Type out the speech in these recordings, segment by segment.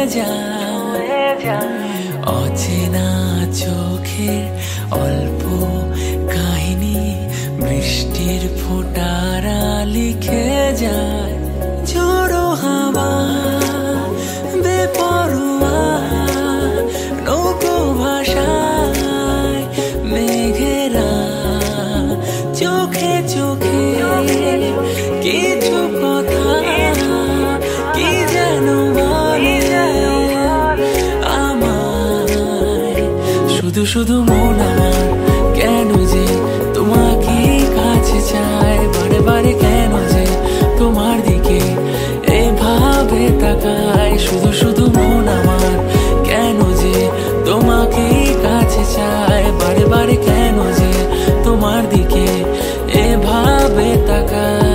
যায় অচেনা চোখের অল্প কাহিনী বৃষ্টির ফোঁটারা লিখে যায় ঝোড়ো হাওয়া বেপরোয়া নৌকো ভাষায় মেঘেরা চোখে চোখে কিছু কথা কি যেন বলে আমায় শুধু শুধু মন আমার কেন যে তোমাকে কাছে চায় বারে বারে কেন যে তোমার দিকে এভাবে তাকায় শুধু শুধু মন আমার কেন যে তোমাকে কাছে চায় বারে বারে কেন যে তোমার দিকে এভাবে তাকায়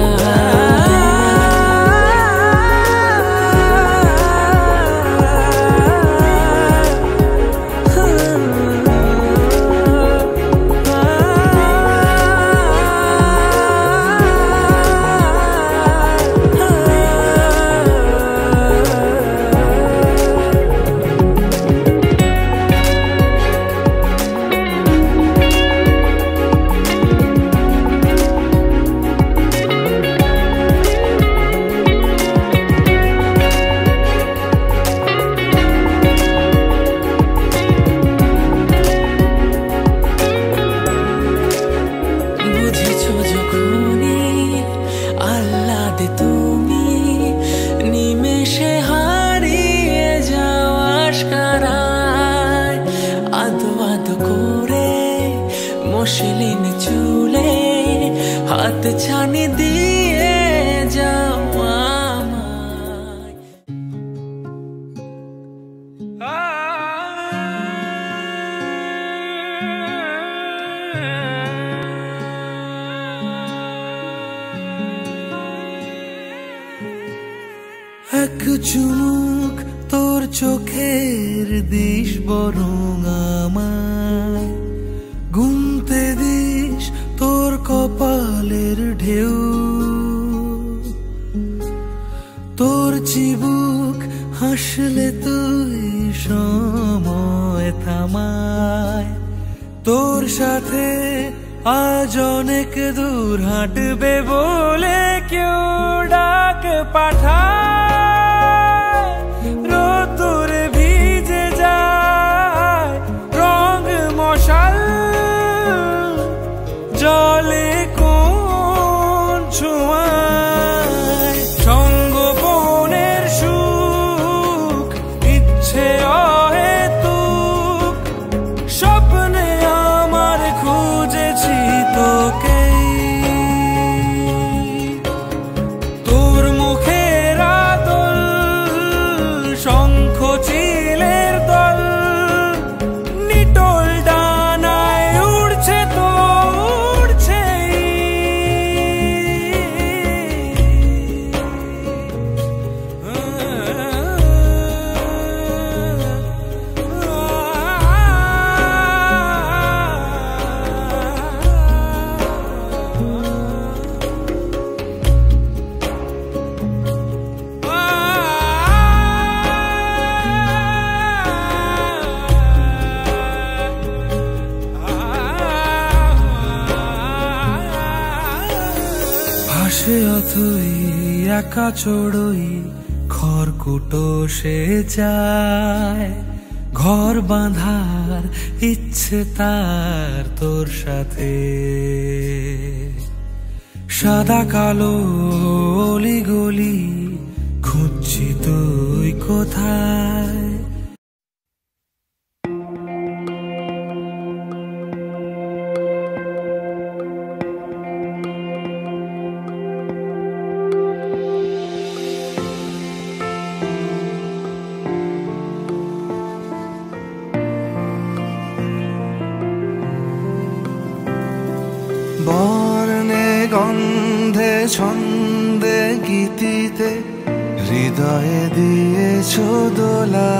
মসলিন চুলে হাত ছানি দিয়ে যাও আমায় এক চুমুক তোর চোখের দিশ বরং আমায় গুনতে দিস তোর কপালের ঢেউ তোর চিবুক হাসলে তুই সময় থামায় তোর সাথে আজ অনেক দূর হাঁটবে বলে কেউ ডাক পাঠায় রোদ্দুর ভিজে যায় রং মশাল জলে কোন ছোঁয়ায় সঙ্গোপনের সুখ ইচ্ছে অহেতুক স্বপ্নে আমার খুঁজেছি তোকে তোর মুখের আদল শঙ্খ চিলের দল নিটোল ডানায় উড়ছে তো ভাসে অথই একা চড়ই খড়কুটো সে যায় ঘর বাঁধার ইচ্ছে তার তোর সাথে সাদা কালো অলি গলি খুঁজছি তুই কোথায় বর্ণে গন্ধে ছন্দে গীতিতে হৃদয়ে দিয়েছ দোলা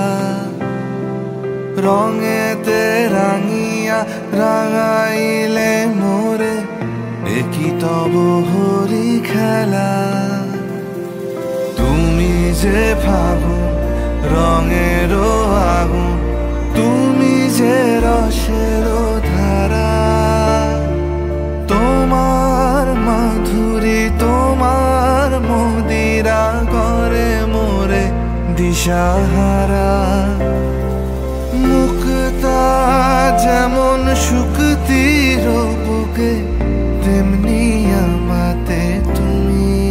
রঙেতে রাঙিয়া রাঙাইলে মোরে একই তব হরি খেলা তুমি যে ভাবো রঙে দিশাহারা। মুক্তা যেমন শুকতির বুকে, তেমনি আমাতে তুমি।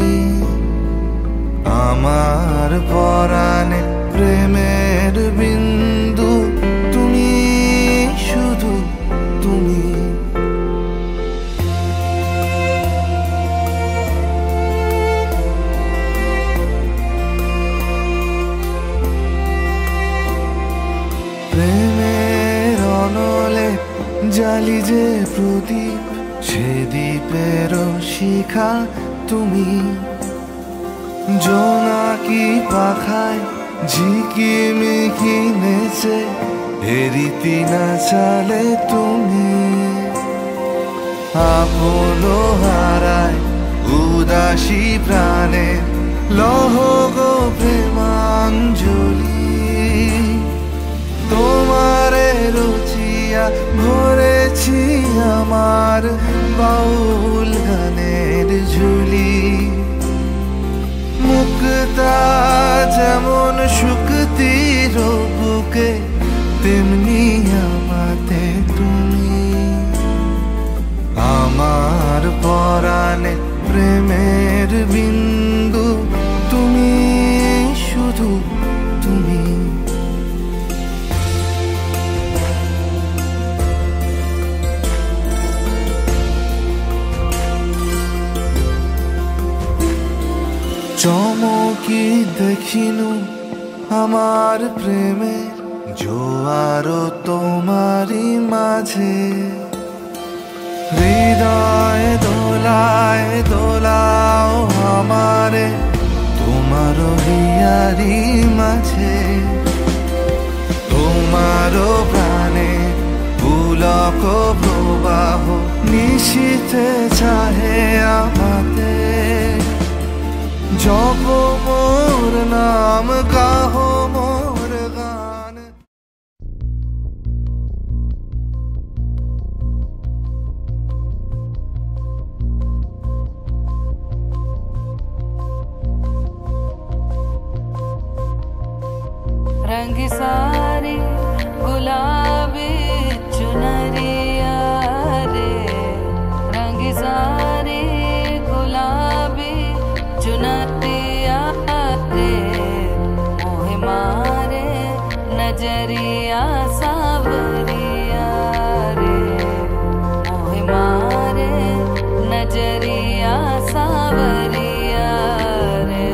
আমার পরাণে প্রেমের বিন্দু তুমি, শুধু তুমি। প্রেমের অনলে জালি যে প্রদীপ, সে দ্বীপের শিখা তুমি। জোনাকি পাখায় ঝিকিমিকি নেচে, হেরিতি না চালে তুমি। আপন হারায় উদাসী প্রাণে, লহ গো প্রেমাঞ্জলি। তোমারে রচিয়া ভরেছি আমার বাউল গানের ঝুলি। মুক্তা যেমন শুকতির বুকে, তেমনি আমাতে তুমি। আমার পরাণে প্রেমের বিন্দু তুমি, শুধু তুমি। চমকি দেখিনু আমার প্রেমের জোয়ার তোমারই মাঝে। হৃদয় দোলায় দোলাও আমারে তোমার হিয়ারি মাঝে। তোমার প্রাণে পুলক প্রবাহ, নিশীথে চাহে আমাতে। জপ মোর নাম, গাহ মোর গান। रंग सारी गुलाबी चुनरिया रे, रंग सारी गुलाबी चुनरिया रे। मोहे मारे नजरिया सावरिया रे, मोहे मारे नजरिया सावरिया रे।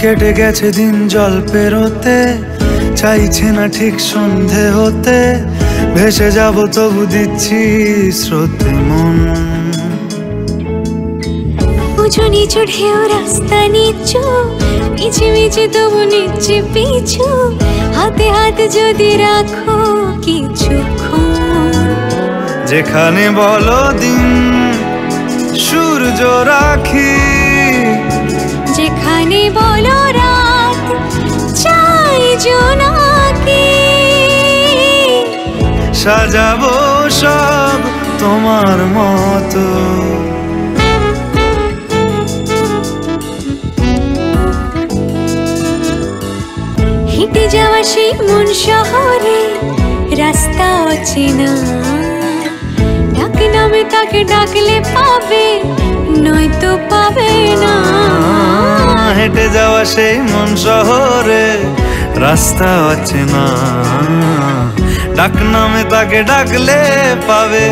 কেটে গেছে দিন জল পেরোতে, চাইছে না ঠিক সন্ধে হতে, ভেসে যাব তবু দিচ্ছি স্রোতে মন। উঁচু নিচু ঢেউ রাস্তা নিচু, মিছে মিছে তবু নিচ্ছে পিছু, হাতে হাতে যদি রাখো কিছুক্ষণ। যেখানে বলো দিন সূর্য রাখি, যেখানে বলো রাত চাই জোনাকি, সাজাবো সব তোমার মতো। হেঁটে যাওয়া সেই মন শহরে রাস্তা অচেনা, ডাক নামে তাকে ডাকলে পাবে, নয়তো পাবে না। হেঁটে যাওয়া সেই মন শহরে রাস্তা অচেনা, ডাক নামে তাকে ডাকলে পাবে,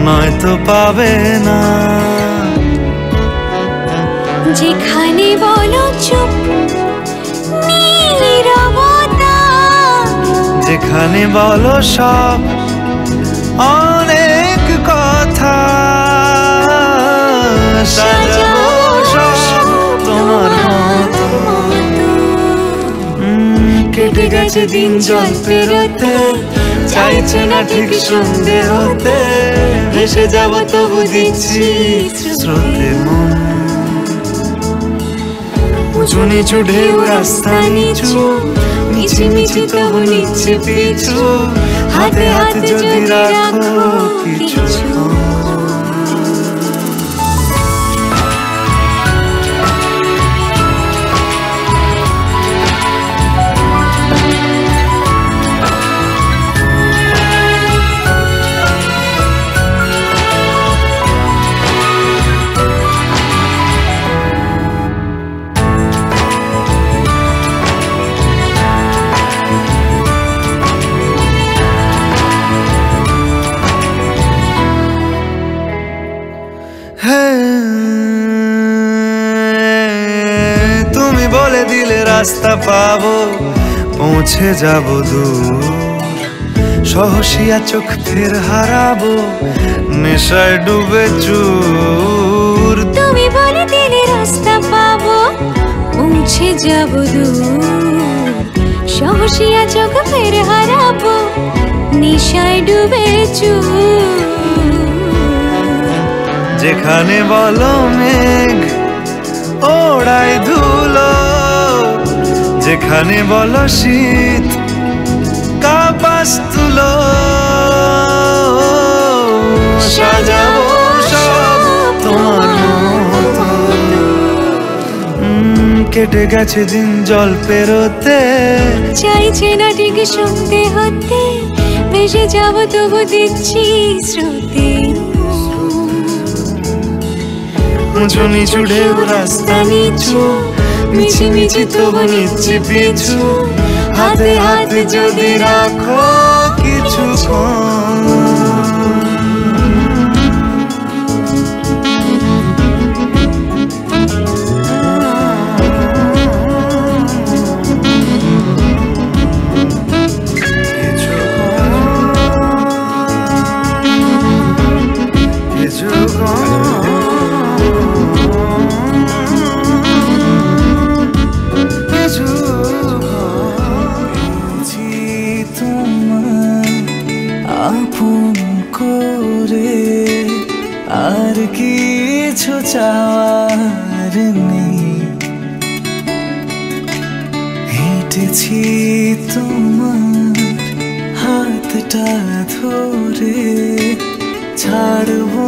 নয়তো পাবে না। যেখানে বলো চুপ নীরবতা, যেখানে বলো সব অনেক কথা, সাজাবো সব তোমার মতো। কেটে গেছে দিন জল পেরোতে, চাইছে না ঠিক সন্ধে হতে, ভেসে যাব তবু দিচ্ছি স্রোতে মন। উঁচু নিচু ঢেউ রাস্তা নিচু, মিছি মিছি তবু নিচ্ছে পিছু, হাতে হাতে যদি রাখো কিছুক্ষণ। তুমি বলে দিলে রাস্তা পাবো, পৌঁছে যাব দূর, সহসিয়া চোখ ফের হারাবো, নেশায় ডুবে চুর। তুমি বলে দিলে রাস্তা পাবো, পৌঁছে যাব দূর, সহসিয়া চোখ ফের হারাবো, নেশায় ডুবে চুর। যেখানে বলো মেঘ ওড়াই ধুলো, যেখানে বলো শীত কাপাস তুলো, সাজাবো সব তোমার মতো। কেটে গেছে দিন জল পেরোতে, চাইছে না ঠিক শুনতে হতে, ভেসে যাব তবু দিচ্ছি শ্রুতি। উঁচু নিচু ঢেউ রাস্তা নিচু, মিছি মিছি তবু নিচ্ছি পিছু, হাতে হাতে যদি রাখো কিছুক্ষণ। আপন করে আর কিছু চাওয়ার নেই, হেঁটেছি তোমার হাতটা ধরে, ছাড়বো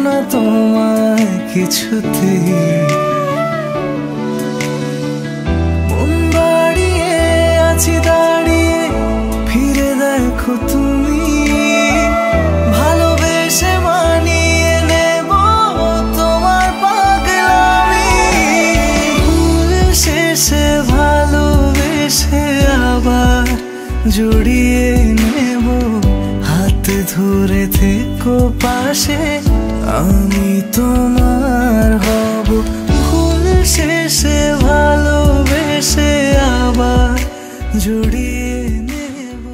না তোমায় কিছুতেই। মন বাড়িয়ে আছি দাঁড়িয়ে, ফিরে দেখো তুমি, ভালোবেসে মানিয়ে নেব তোমার পাগলামি। ভুল শেষে ভালোবেসে আবার জড়িয়ে নেব, হাত ধরে থেকো পাশে, আমি তোমার হব। ভুল শেষে ভালোবেসে এসে আবার জড়িয়ে নেব।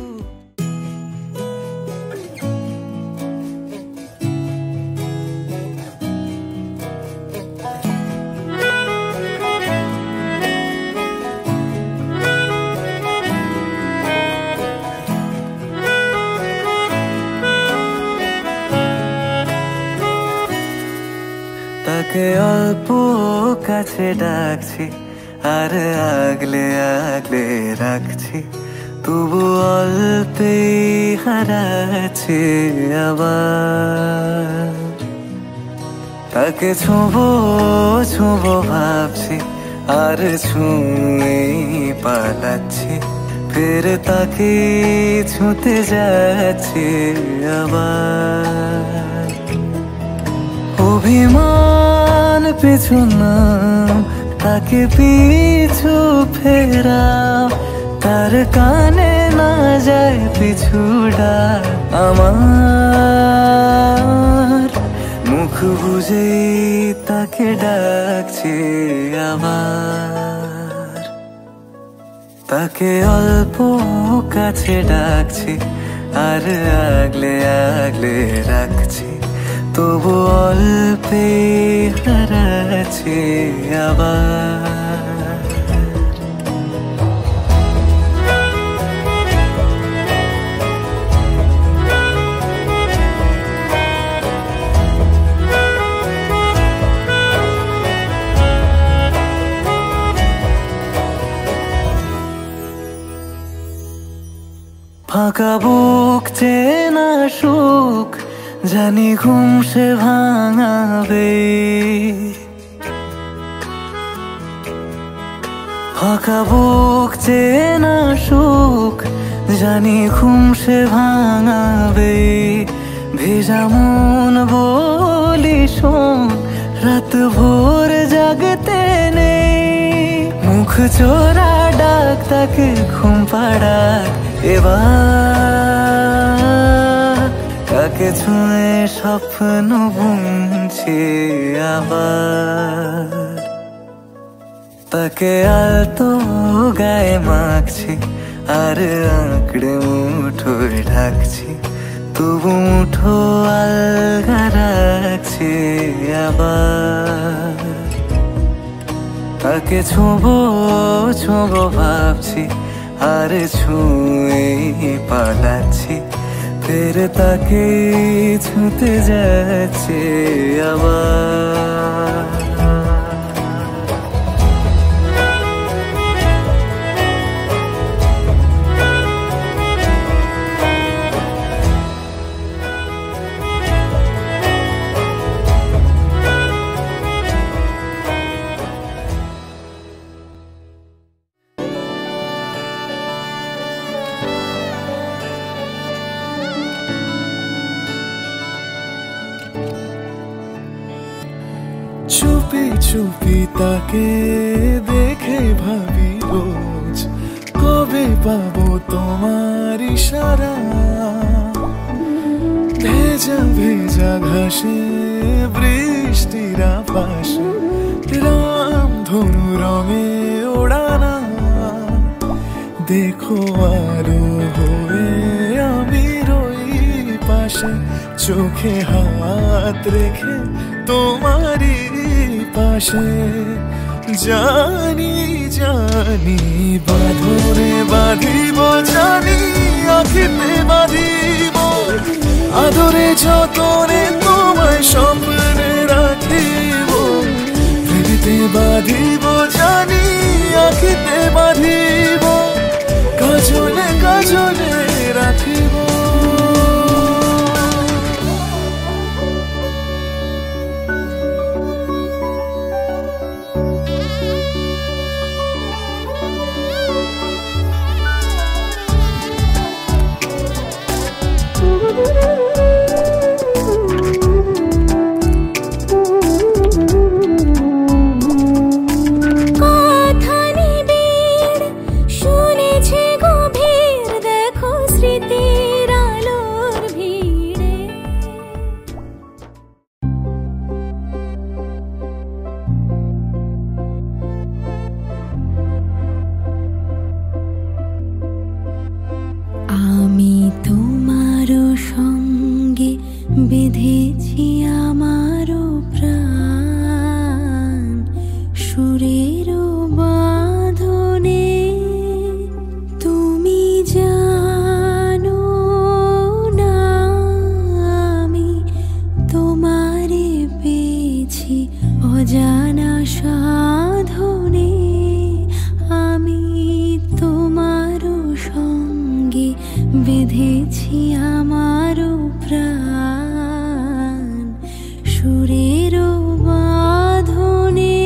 তাকে অল্প কাছে ডাকছি আর আগলে আগলে রাখছি, তবু অল্পে হারাচ্ছি আবার। তাকে ছোঁবো ছোঁবো ভাবছি আর ছুঁয়ে পালাচ্ছি, ফের তাকে ছুঁতে যাচ্ছি আবার। অভিমান পিছু না, তাকে পিছু ফেরাও, তার কানে না যায় পিছু ডাক আমার। মুখ বুঝে তাকে ডাকছি আবার। তাকে অল্প কাছে ডাকছি আর আগলে আগলে রাখছি, তবু অল্পে হারাচ্ছি আবার। ফাঁকা বুক চেনা সুখ জানি ঘুম সে ভাঙাবে, ফাঁকা বুক চেনা সুখ জানি ঘুম সে ভাঙাবে। ভেজা মন বলি শোন, রাত ভোর জাগতে নেই, মুখ চোরা ডাক তাকে ঘুম পাড়াক এবার। তাকে ছুঁয়ে স্বপ্ন বুনছি আবার। তাকে আলতো গায়ে মাখছি আর আঁকড়ে মুঠোয় ঢাকছি, তবু মুঠো আলগা রাখছি আবার। তাকে ছোঁবো ছোঁবো ভাবছি আর ছুঁয়ে পালাচ্ছি, ফের তাকে ছুঁতে যাচ্ছে আবার। চুপি চুপি তাকে দেখে ভাবি রোজ, কবে পাবো তোমার ইশারা। ভেজা ভেজা ঘাসে বৃষ্টির পাশে রাম ধনু রঙে ওড়ানা। দেখো আরো হয়ে আমি রই পাশে, চোখে হাত রেখে তোমারই পাশে। জানি জানি বাঁধনে বাঁধিব, জানি আখিতে বাঁধিব, আদরে যতনে তোমায় স্বপ্নে রাখিব। হৃদিতে বাঁধিব, জানি আখিতে বাঁধিব, কাজলে কাজলে রাখিব। কথা নিবিড় শুনেছে গভীর, দেখো স্মৃতি বেঁধেছি আমারও প্রাণ সুরেরও বাঁধনে। তুমি জানো না আমি তোমারে পেয়েছি অজানা সাধনে। আমি তোমারও সঙ্গে বেঁধেছি আমারও প্রাণ সুরেরও বাঁধনে।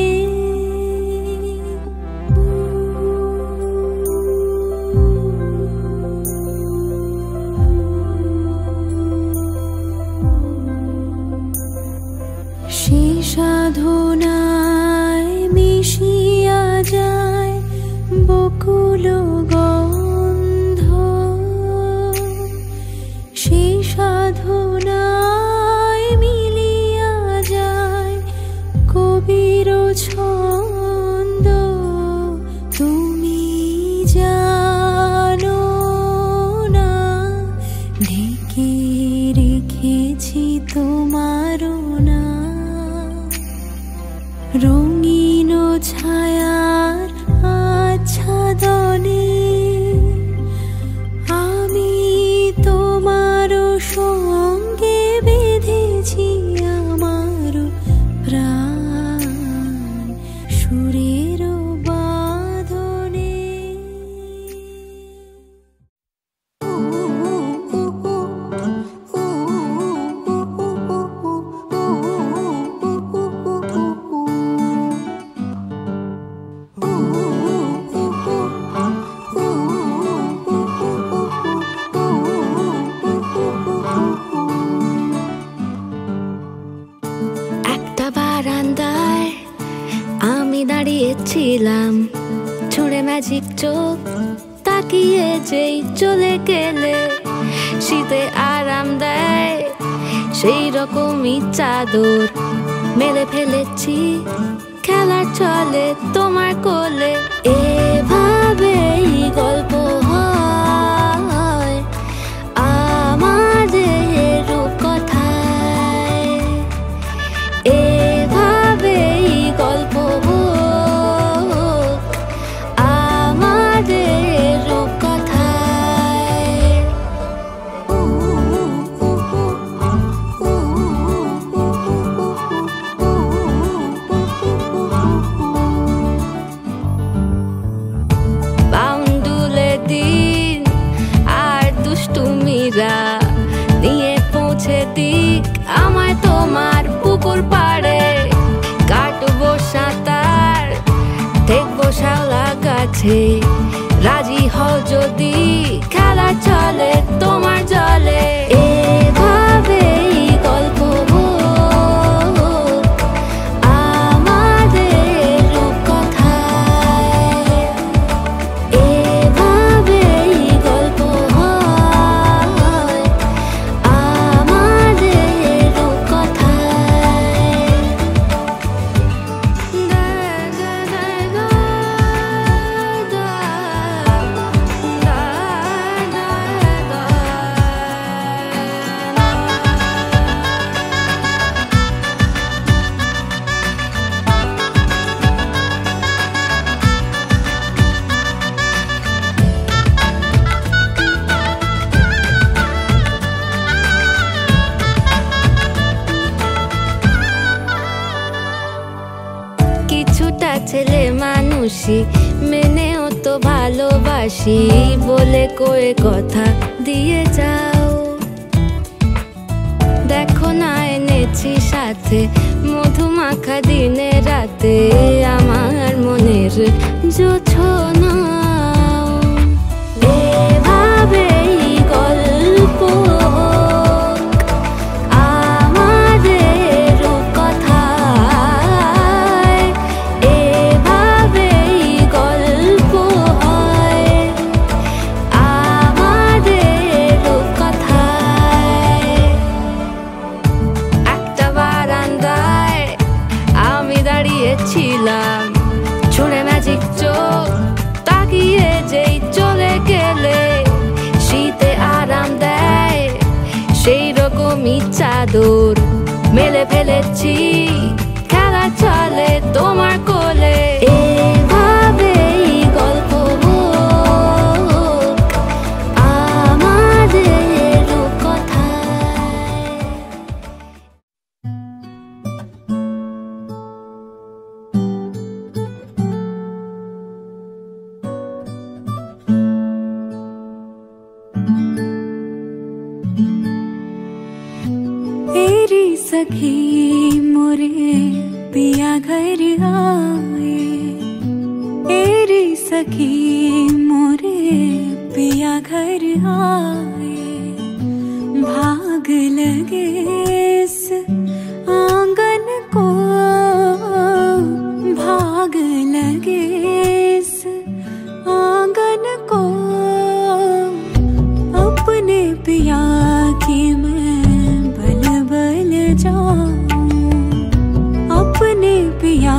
সে সাধনায় মিশিয়া যায় বকুল গন্ধ। সে সাধনায় মিলিয়া যায় কবির ছন্দ। তুমি জানো না ঢেকে রেখেছি তোমারও না রঙিন ছায়ার আচ্ছাদনে। আমি তোমারও সঙ্গে বেঁধেছি আমারও প্রাণ সুরেরও বাঁধনে। একটা বারান্দায় আমি দাঁড়িয়েছিলাম ছুঁড়ে ম্যাজিক চোখ তাকিয়ে যেই চলে গেলে। শীতে আরাম দেয় সেই রকমই চাদর মেলে ফেলেছি খেলার চলে তোমার কোলে। এভাবেই গল্প হয় আমাদের রূপকথায়। এভাবেই গল্প হোক আমাদের রূপকথায়। বাউন্ডুলে দিন আর দুষ্টুমিরা নিয়ে পৌঁছে দিক আমায় তোমার পুকুর পাড়ে। কাটবো সাঁতার দেখবো শাওলা গাছে রাজি হও যদি খেলা চলে তোমার জলে। এভাবেই গল্প হোক আমাদের রূপকথায়। এভাবেই গল্প হয় আমাদের রূপকথায়। কিছুটা ছেলে মানুষই মেনেও তো ভালোবাসি বলে কয়ে কথা দিয়ে যাও। দেখো না এনেছি সাথে মধুমাখা দিনে রাতে আমার মনের জোছনা। এভাবেই গল্প হোক আমাদের রূপকথায়। এভাবেই গল্প হয় আমাদের রূপকথায়। একটা বারান্দায় আমি দাঁড়িয়েছিলাম ছুঁড়ে ম্যাজিক চোখ সেই রকমই চাদর মেলে ফেলেছি, খেলা চলে তোমার কোলে। এভাবেই গল্প আমাদের কথায়। तेरी सखी मोरे पिया घर आए, तेरी सखी मोरे पिया घर आए। भाग लगे इस आंगन को, भाग लगे इस आंगन को। अपने पिया की मैं बल बल जाऊं, अपने पिया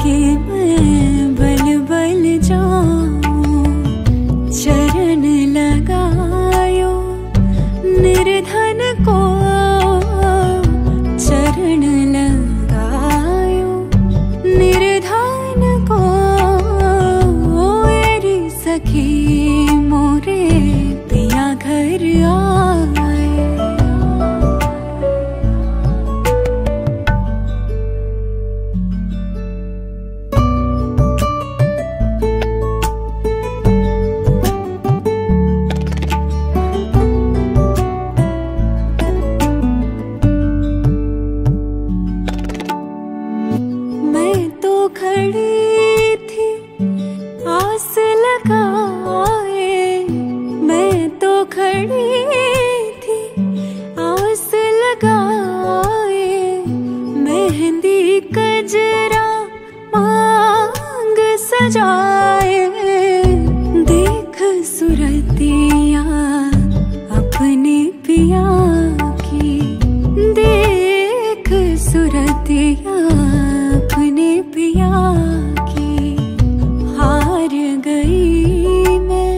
के मैं बल बल जाऊं। चरण लगायो निर्धन को, चरण लगायो निर्धन को। मेरी सखी मोरे पिया घर आए। मैं तो खड़ी थी आस लगाए, मैं तो खड़ी थी आस लगाए। मेहंदी कजरा मांग सजाए, देख सुरतिया अपने पिया की, देख सुरतिया अपने पिया की। हार गई मैं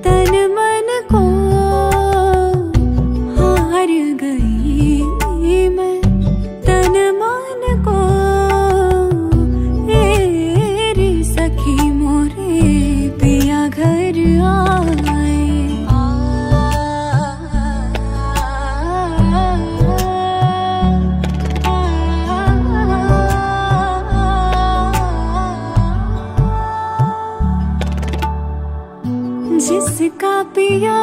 तन मन को, हार गई मैं तन मन को। तेरी सखी मोरे पिया घर आए। जिसका पिया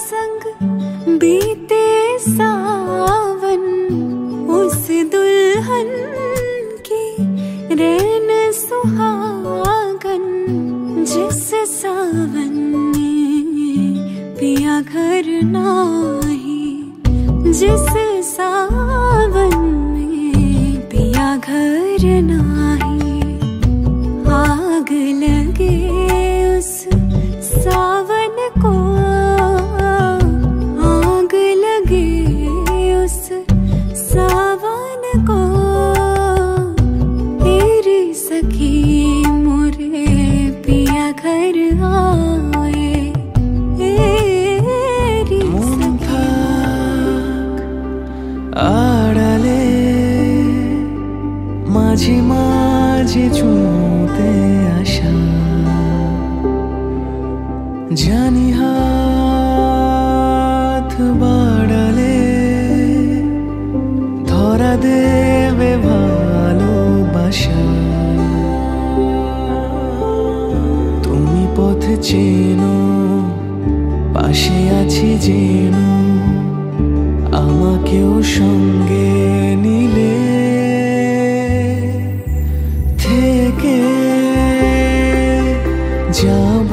संग बीते सावन, उस दुल्हन की रैन सुहागन। जिस सावन में पिया घर नाही, जिस सावन में पिया घर नाही। आग लगे उस सावन को, आग लगे उस सावन को। तेरी सखी मोरे पिया घर आए, तेरी सखी। আড়ালে মাঝে মাঝে ছুঁতে আসা, জানি হাত বাড়ালে ধরা দেবে ভালোবাসা। তুমি পথ চেনো, পাশে আছি যেনো, আমাকেও সঙ্গে নিলে থেকে যাব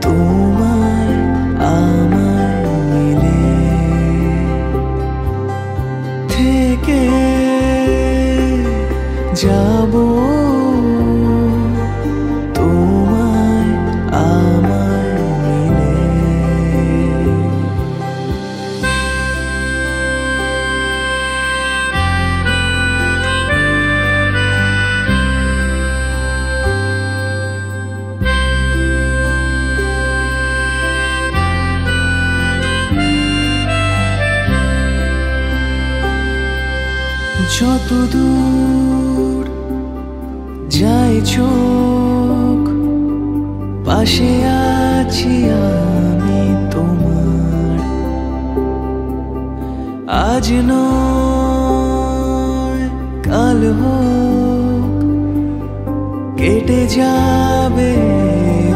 তোমায় আমায় মিলে, থেকে যাব তোমায় আমায় মিলে। যত দূর যায় চোখ পাশে আছি আমি তোমার। আজ নয় কাল হোক কেটে যাবে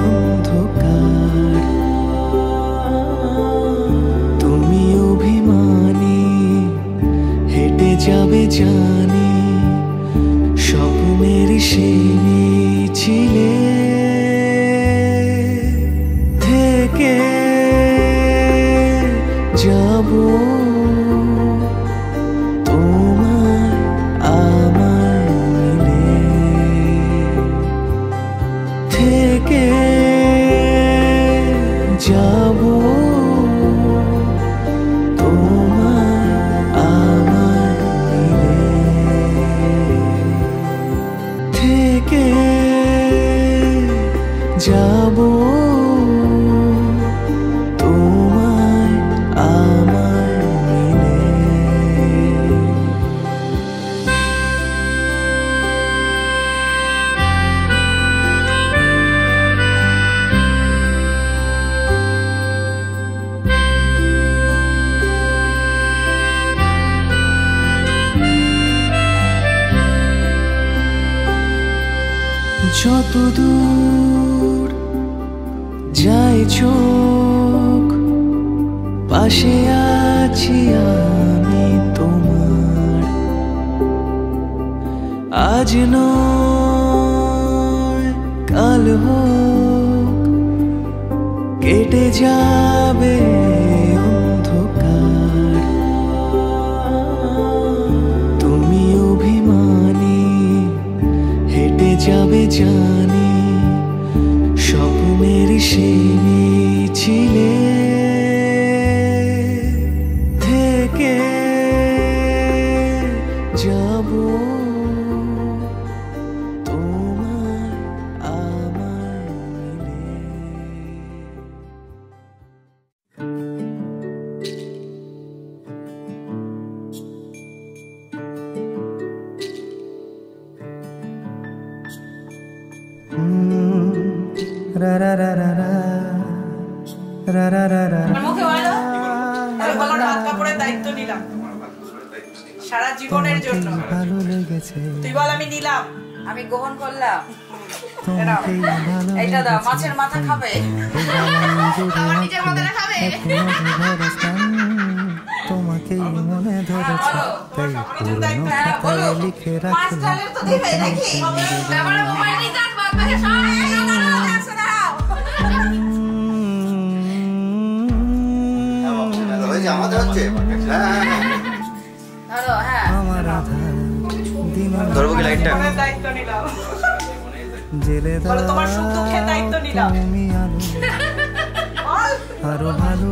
অন্ধকার। তুমি অভিমানী হেঁটে যাবে জানি স্বপ্নের সেই মিছিলে থেকে যাব তোমার আমার মিলে, থেকে যাব তোমার আমার মিলে, থেকে যাব তোমার আমার মিলে। যত দূর যায় চোখ পাশে আছি আমি তোমার। আজ নয় কাল হোক কেটে যাবে অন্ধকার। তুমি অভিমানী হেঁটে যাবে জানি স্বপ্নের সেই মিছিলে, থেকে যাব তোমার আমার মিলে। মুখে বলো আমি বলার হাত কাপড়ের দায়িত্ব নিলাম সারা জীবনের জন্য। তুই বল আমি নিলাম, আমি গ্রহণ করলাম। এইটা দাও, মাছের মাথা খাবে, আমার নিজের মাথাটা খাবে। তোমাকেই মনে ধরেছে তাই পুরনো খাতায় লিখে রাখলাম। আমার আধার দিন দায়িত্ব নিলাম, জেলে তোমার সুখ দুঃখের দায়িত্ব নিলাম। তুমি আলো আরো ভালো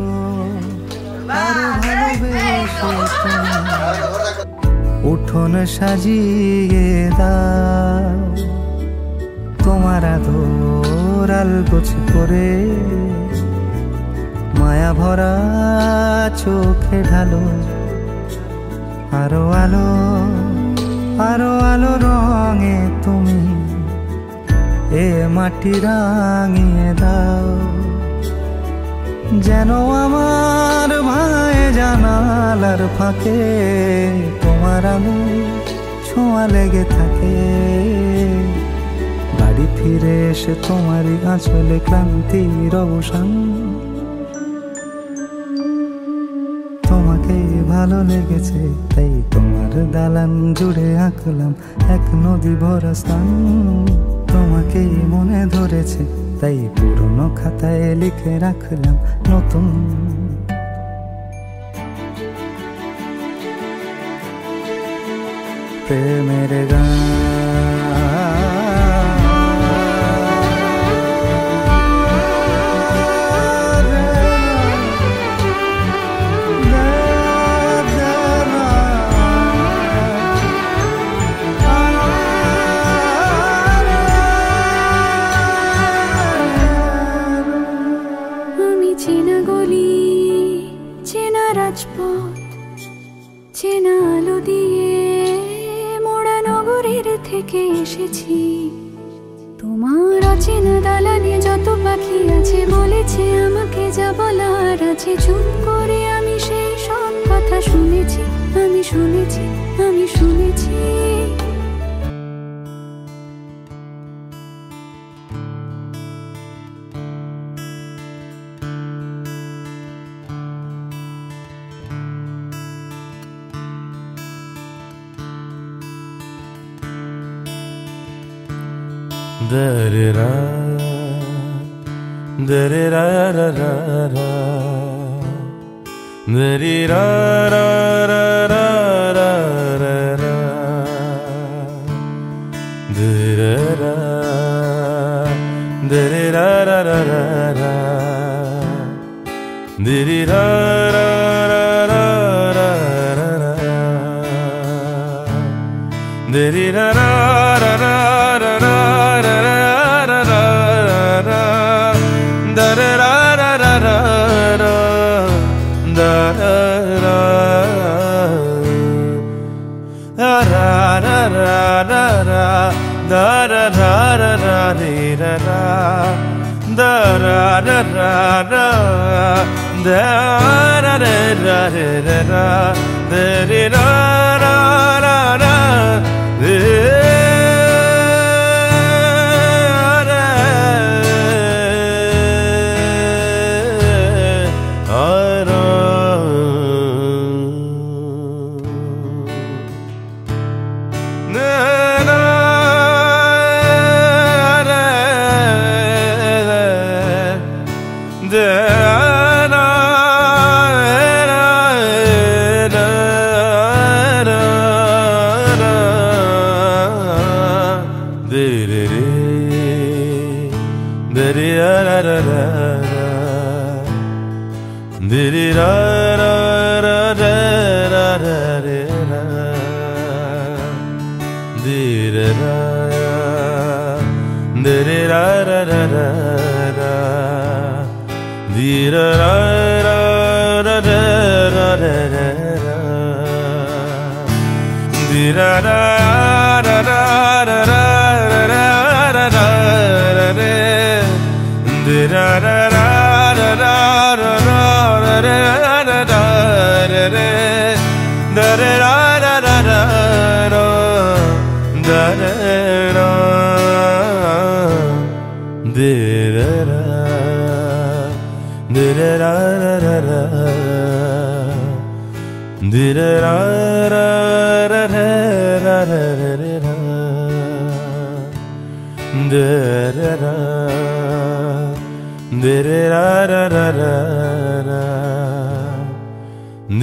আরো ভালোবেসে উঠোন সাজিয়ে দাও তোমার আদর আলগোছ করে, মায়া ভরা চোখে ঢালো আরো আলো আরো আলো রঙে তুমি এ মাটি রাঙিয়ে দাও। যেন আমার ভাই জানালার ফাঁকে তোমার আলো ছোঁয়া লেগে থাকে। বাড়ি ফিরে এসে তোমারই আঁচলে ক্লান্তির অবসান। তোমাকে ভালো লেগেছে তাই তোমার দালান জুড়ে আঁকলাম এক নদী ভরা স্থান। তোমাকে মনে ধরেছে তাই পুরনো খাতায় লিখে রাখলাম নতুন। প্রেমের গান চেনা গলি চেনা রাজপথ চেনা আলো দিয়ে থেকে এসেছি। তোমার অচেনা দালানে যত পাখি আছে বলেছে আমাকে যা বলার আছে, চুপ করে আমি সেই সব কথা শুনেছি, আমি শুনেছি, আমি শুনেছি। Da-da-da, da-da-da-da-da-da, da-da-da-da-da-da-da, da-da-da, da-da-da-da-da-da,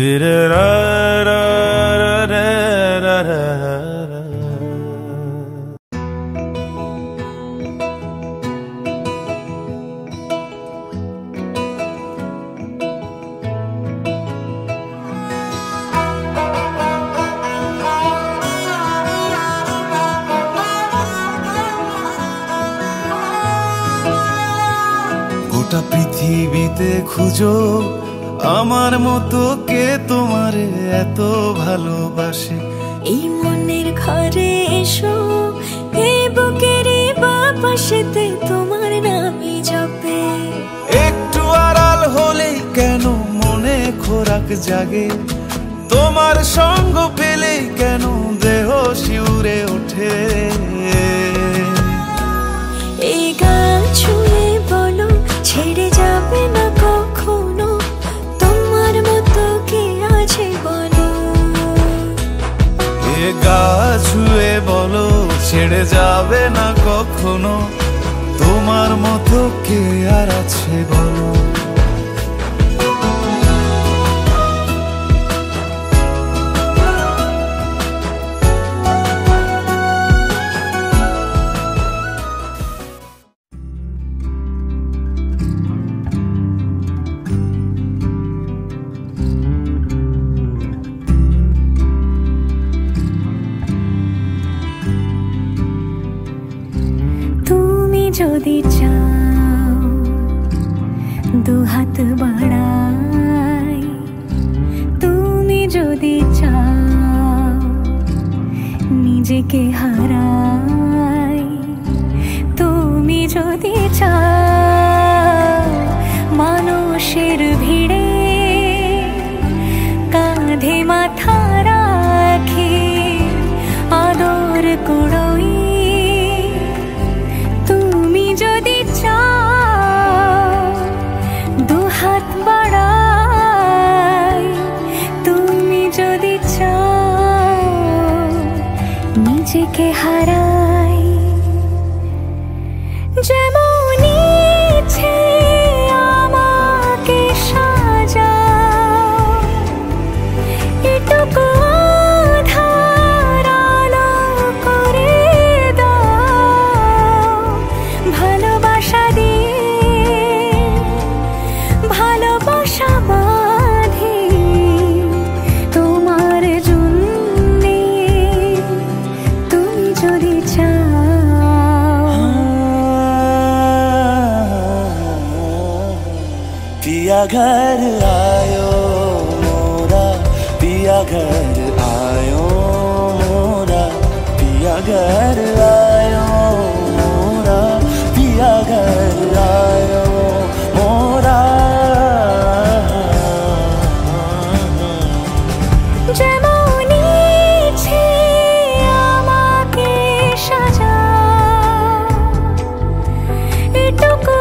da-da-da-da-da-da-da, গোটা পৃথিবীতে খুঁজো আমার মতো কে তোমারে এত ভালোবাসে। এই মনের ঘরে এসো, এই বুকের বাপাশেতে তোমার নামই জপে। একটু আড়াল হলেই কেন মনে খোরাক জাগে, তোমার সঙ্গ পেলেই কেন দেহ শিউরে ওঠে। এই গান ছুঁয়ে বলো ছেড়ে যাবে না কখনো, তোমার মতো কে আছে বলো। এ গা ছুঁয়ে বলো ছেড়ে যাবে না কখনো, তোমার মতো কে আর আছে বলো। যদি চাও দুহাত বাড়াই, তুমি যদি চাও নিজে নিজেকে হারাই। তুমি যদি চাও মানুষের ভিড়ে কাঁধে মাথা রাখি আদর কুড়োই, তুমি যদি চাও দুহাত বাড়াই, তুমি যদি চাও নিজেকে হারাই। যেমন ইচ্ছে আমাকে সাজাও, এটুকু আধার আলো করে দাও। ভালোবাসা দিয়ে ভালোবাসা বাঁধি তোমার জন্যে, তুমি যদি চাও। पिया घर आयो मोरा, पिया घर आयो मोरा, पिया घर आयो मोरा, पिया घर आयो मोरा। যেমন ইচ্ছে আমাকে সাজাও, এটুকু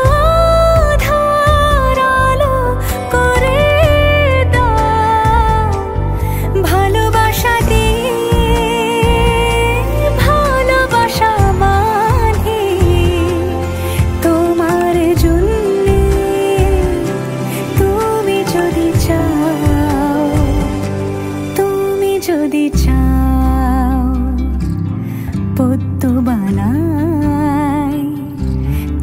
আধার আলো করে দাও। ভালোবাসা দিয়ে ভালোবাসা বাঁধি তোমার জন্যে, তুমি যদি চাও, তুমি যদি চাও। পদ্ম বানাই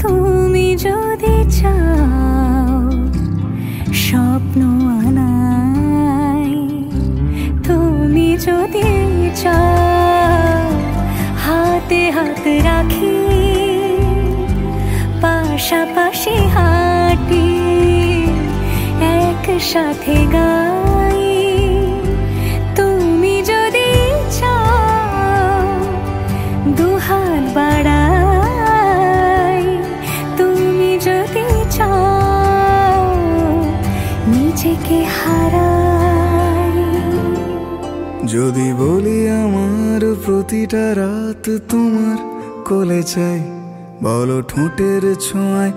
তুমি যদি চাও, স্বপ্ন আনাই তুমি যদি চাও। হাতে হাত রাখি পাশাপাশি হাঁটি একসাথে গাই, তুমি যদি চাও দুহাত বাড়াই, তুমি যদি চাও নিজেকে হারাই। যদি বলি আমার প্রতিটা রাত তোমার কোলে চাই, বলো ঠোঁটের ছোঁয়ায়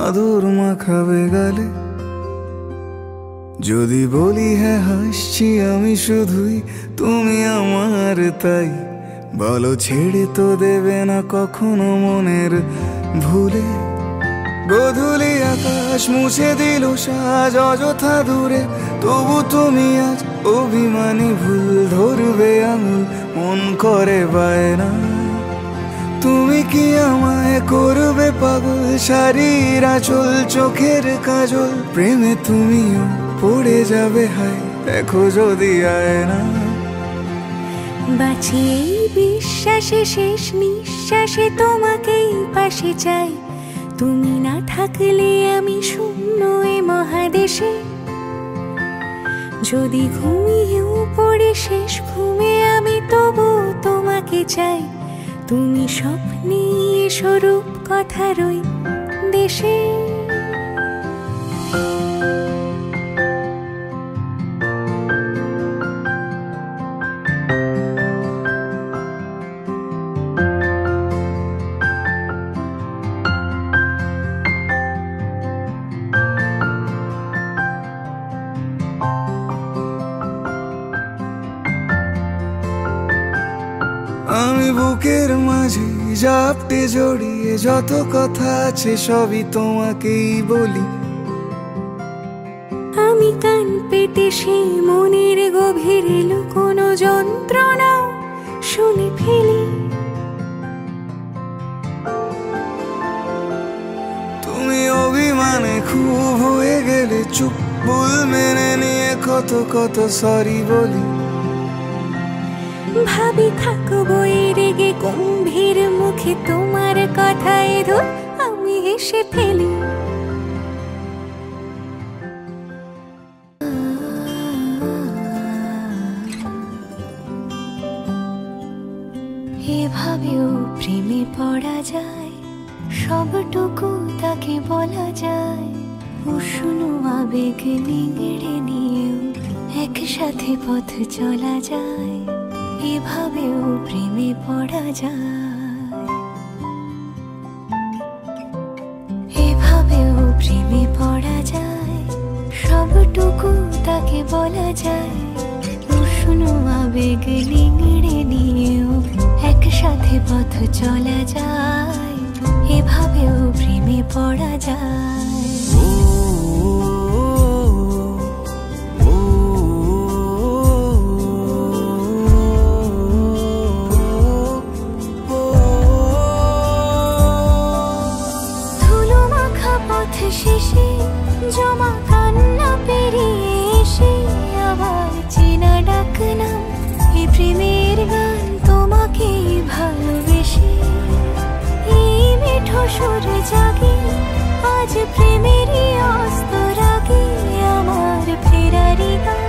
আদর মাখাবে গালে। যদি বলি হ্যাঁ হাসছি আমি শুধুই, তুমি আমার তাই, বলো ছেড়ে তো দেবে না কখনো মনের ভুলে। গোধূলি আকাশ মুছে দিল সাজ অযথা দূরে, তবু তুমি আজ অভিমানী ভুল ধরবে আঙুল, মন করে বায়না। তুমি কি আমায় করবে পাগল, শাড়ির আঁচল চোখের কাজল, প্রেমে তুমিও পড়ে যাবে হায় দেখো যদি আয়না। বাঁচি এই বিশ্বাসে শেষ নিঃশ্বাসে তোমাকেই পাশে চাই, তুমি না থাকলে আমি শূন্য এ মহাদেশে। যদি ঘুমিয়েও পড়ে শেষ ঘুমে আমি তবু তোমাকে চাই, তুমি স্বপ্নে স্বরূপ কথার ওই দেশে। আমি বুকের মাঝে জাপটে জড়িয়ে যত কথা আছে সবই তোমাকেই বলি। আমি কান পেতে সেই মনের গভীরে লুকোনো যন্ত্রণা শুনে ফেলি। তুমি অভিমানে খুব হয়ে গেলে চুপ, ভুল মেনে নিয়ে কত কত সরি বলি। ভাবি থাকবো এই রেগে গম্ভীর মুখে তোমার কথায় ধর আমি হেসে ফেলি। এভাবেও প্রেমে পড়া যায়, সবটুকু তাকে বলা যায়। উষ্ণ আবেগ নিংড়ে নিয়েও একসাথে পথ চলা যায়, এভাবেও প্রেমে পড়া যায়, এভাবেও প্রেমে পড়া যায়, সবটুকু তাকে বলা যায়। উষ্ণ আবেগ নিংড়ে নিয়েও একসাথে পথ চলা যায়, এভাবেও প্রেমে পড়া যায়। শেষে জমা কান্না পেরিয়ে এসে আবার চেনা ডাকলাম এই প্রেমের গান তোমাকে ভালোবেসে। এই মিঠো সুর জাগে আজ প্রেমেরই অস্ত রাগে, আমার ফেরারি গান